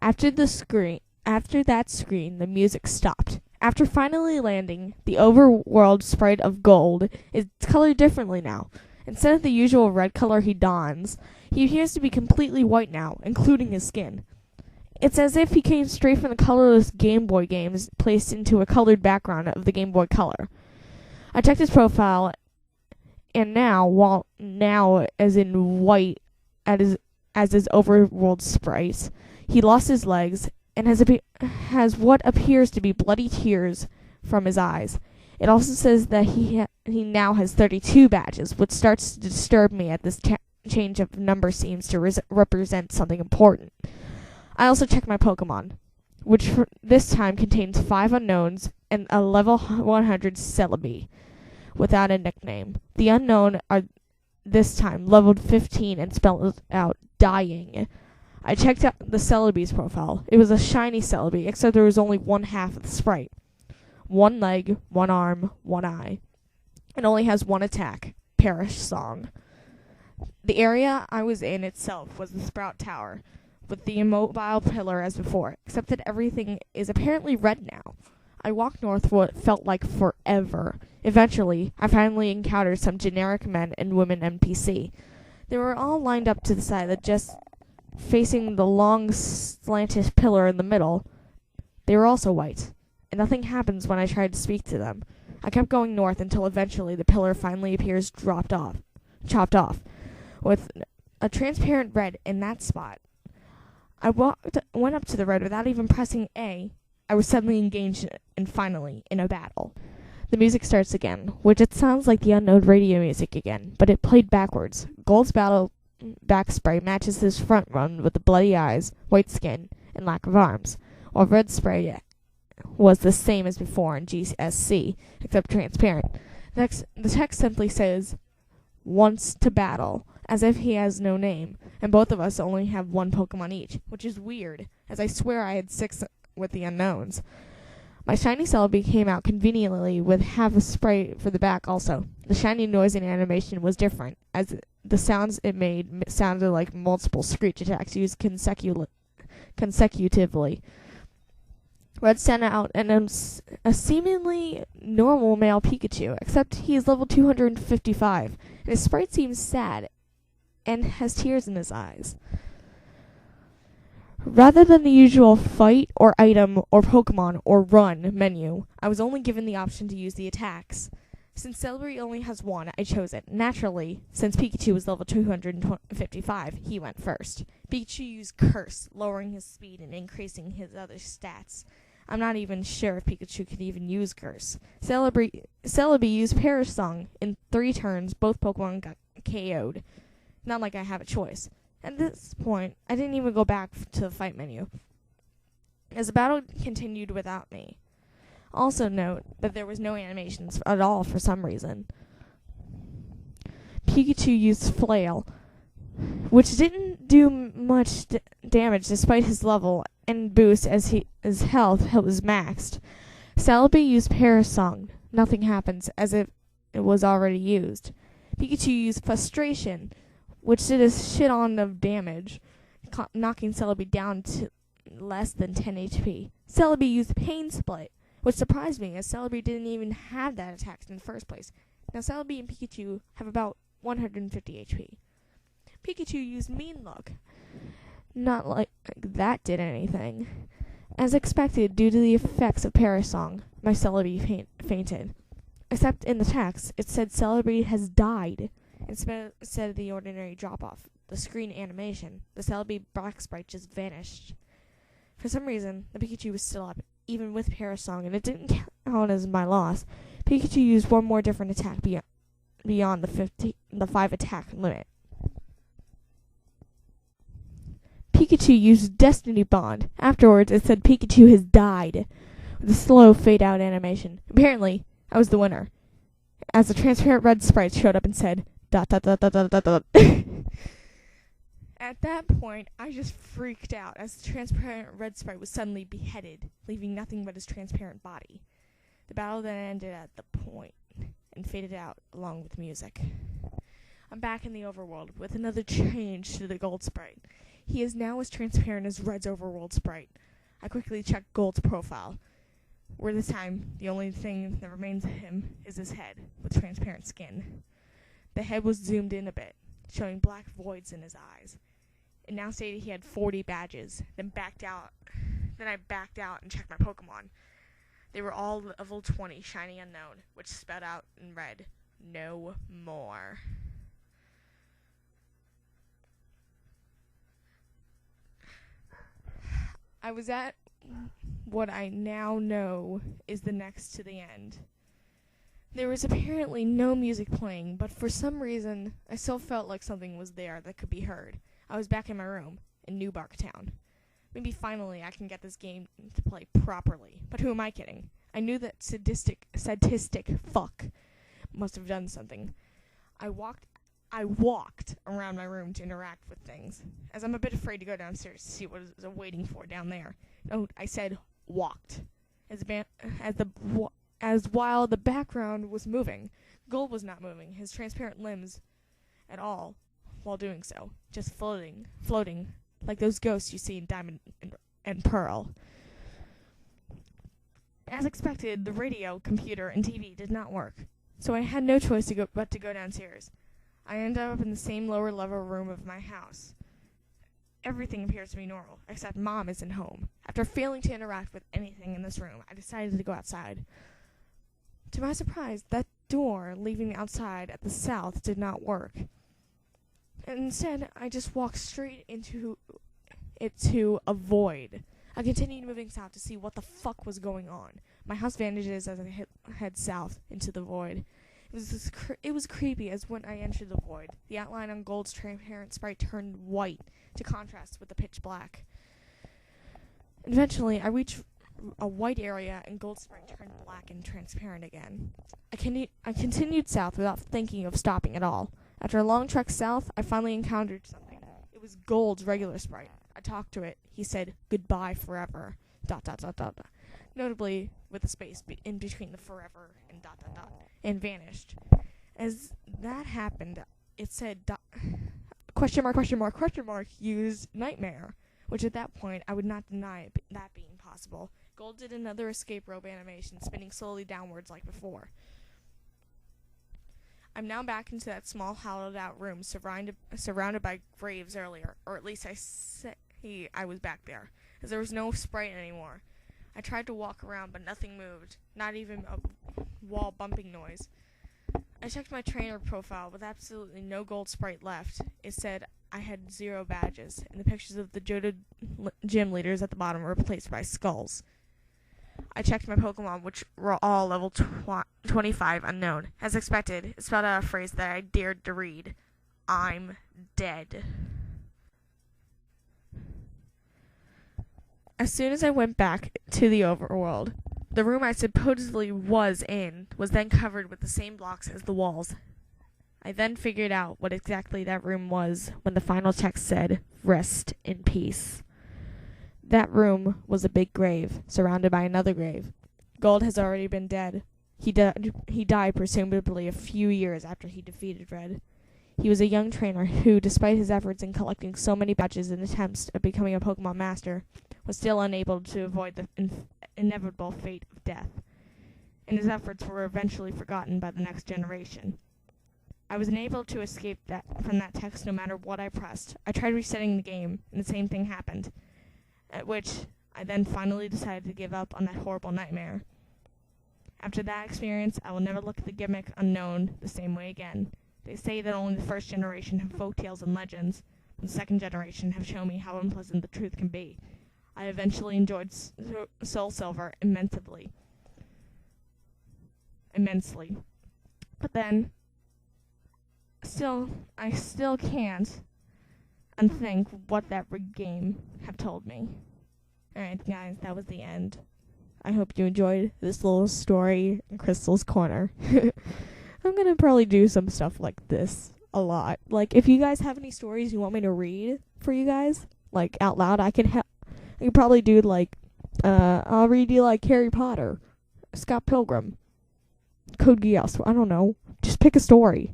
After that screen, the music stopped. After finally landing, the overworld sprite of gold is colored differently now. Instead of the usual red color he dons, he appears to be completely white now, including his skin. It's as if he came straight from the colorless Game Boy games placed into a colored background of the Game Boy Color. I checked his profile, and now as in white as his overworld sprite, he lost his legs and has what appears to be bloody tears from his eyes. It also says that he now has 32 badges, which starts to disturb me at this change of number seems to represent something important. I also checked my Pokemon, which this time contains 5 unknowns and a level 100 Celebi, without a nickname. The unknown are this time leveled 15 and spelled out dying. I checked out the Celebi's profile. It was a shiny Celebi, except there was only one half of the sprite. 1 leg, 1 arm, 1 eye. It only has 1 attack, Perish Song. The area I was in itself was the Sprout Tower, with the immobile pillar as before, except that everything is apparently red now. I walked north what felt like forever. Eventually, I finally encountered some generic men and women NPC. They were all lined up to the side, just facing the long, slanted pillar in the middle. They were also white, and nothing happens when I tried to speak to them. I kept going north until eventually the pillar finally appears chopped off, with a transparent red in that spot. I went up to the red without even pressing A. I was suddenly engaged and finally in a battle. The music starts again, which it sounds like the unknown radio music again, but it played backwards. Gold's battle back sprite matches his front run with the bloody eyes, white skin, and lack of arms, while red sprite was the same as before in GSC, except transparent. The text simply says, "Wants to battle," as if he has no name, and both of us only have 1 Pokemon each, which is weird, as I swear I had 6 with the unknowns. My shiny Celebi came out conveniently with half a sprite for the back also. The shiny noise and animation was different, as the sounds it made sounded like multiple screech attacks used consecutively. Red sent out a seemingly normal male Pikachu, except he is level 255, and his sprite seems sad and has tears in his eyes. Rather than the usual fight or item or Pokemon or run menu, I was only given the option to use the attacks. Since Celebi only has 1, I chose it. Naturally, since Pikachu was level 255, he went first. Pikachu used Curse, lowering his speed and increasing his other stats. I'm not even sure if Pikachu could even use Curse. Celebi used Perish Song. In 3 turns, both Pokemon got KO'd. Not like I have a choice. At this point, I didn't even go back to the fight menu, as the battle continued without me. Also note that there was no animations at all for some reason. Pikachu used Flail, which didn't do much damage despite his level and boost as his health was maxed. Celebi used Perish Song. Nothing happens, as if it was already used. Pikachu used Frustration, which did a shit on of damage, knocking Celebi down to less than 10 HP. Celebi used Pain Split, which surprised me, as Celebi didn't even have that attack in the first place. Now Celebi and Pikachu have about 150 HP. Pikachu used Mean Look. Not like that did anything. As expected, due to the effects of Perish Song, my Celebi fainted. Except in the text, it said Celebi has died. Instead of the ordinary drop-off, the screen animation, the Celebi black sprite just vanished. For some reason, the Pikachu was still up, even with Perish Song, and it didn't count as my loss. Pikachu used 1 more different attack beyond the 5 attack limit. Pikachu used Destiny Bond. Afterwards, it said Pikachu has died, with a slow fade-out animation. Apparently, I was the winner, as the transparent red sprite showed up and said, ... At that point, I just freaked out, as the transparent red sprite was suddenly beheaded, leaving nothing but his transparent body. The battle then ended at the point, and faded out along with music. I'm back in the overworld, with another change to the gold sprite. He is now as transparent as Red's overworld sprite. I quickly checked Gold's profile, where this time the only thing that remains of him is his head, with transparent skin. The head was zoomed in a bit, showing black voids in his eyes. It now stated he had 40 badges, then I backed out and checked my Pokemon. They were all level 20, shiny unknown, which spelled out in red, no more. I was at what I now know is the next to the end. There was apparently no music playing, but for some reason, I still felt like something was there that could be heard. I was back in my room, in New Bark Town. Maybe finally I can get this game to play properly. But who am I kidding? I knew that sadistic fuck must have done something. I walked around my room to interact with things, as I'm a bit afraid to go downstairs to see what is waiting for down there. Note, I said walked, as while the background was moving, Gold was not moving his transparent limbs at all while doing so, just floating, like those ghosts you see in Diamond and Pearl. As expected, the radio, computer, and TV did not work, so I had no choice but to go downstairs. I ended up in the same lower level room of my house. Everything appears to be normal, except Mom isn't home. After failing to interact with anything in this room, I decided to go outside. To my surprise, that door leaving outside at the south did not work. And instead, I just walked straight into it to avoid. I continued moving south to see what the fuck was going on. My house vanishes as I head south into the void. It was creepy as when I entered the void, the outline on Gold's transparent sprite turned white to contrast with the pitch black. Eventually, I reached a white area and Gold's sprite turned black and transparent again. I continued south without thinking of stopping at all. After a long trek south, I finally encountered something. It was Gold's regular sprite. I talked to it. He said, "Goodbye forever." ... Notably with a space in between the forever and ... and vanished. As that happened, it said ... use nightmare, which at that point I would not deny that being possible. Gold did another escape rope animation, spinning slowly downwards like before. I'm now back into that small hollowed-out room surrounded by graves earlier, or at least I was back there, as there was no sprite anymore. I tried to walk around, but nothing moved, not even a wall bumping noise. I checked my trainer profile with absolutely no Gold sprite left. It said I had 0 badges, and the pictures of the Johto gym leaders at the bottom were replaced by skulls. I checked my Pokemon, which were all level 25 unknown. As expected, it spelled out a phrase that I dared to read. I'm dead. As soon as I went back to the overworld, the room I supposedly was in was then covered with the same blocks as the walls. I then figured out what exactly that room was when the final text said, "Rest in peace." That room was a big grave, surrounded by another grave. Gold has already been dead. He died presumably a few years after he defeated Red. He was a young trainer who, despite his efforts in collecting so many badges and attempts at becoming a Pokemon master, was still unable to avoid the inevitable fate of death, and his efforts were eventually forgotten by the next generation. I was unable to escape from that text no matter what I pressed. I tried resetting the game, and the same thing happened, at which I then finally decided to give up on that horrible nightmare. After that experience, I will never look at the gimmick Unknown the same way again. They say that only the first generation have folktales and legends, and the second generation have shown me how unpleasant the truth can be. I eventually enjoyed Soul Silver immensely. But then, I still can't unthink what that game have told me. Alright guys, that was the end. I hope you enjoyed this little story in Crystal's Corner. I'm gonna probably do some stuff like this a lot. Like, if you guys have any stories you want me to read for you guys, like, out loud, I could probably do, like, I'll read you, like, Harry Potter, Scott Pilgrim, Code Geass, I don't know. Just pick a story.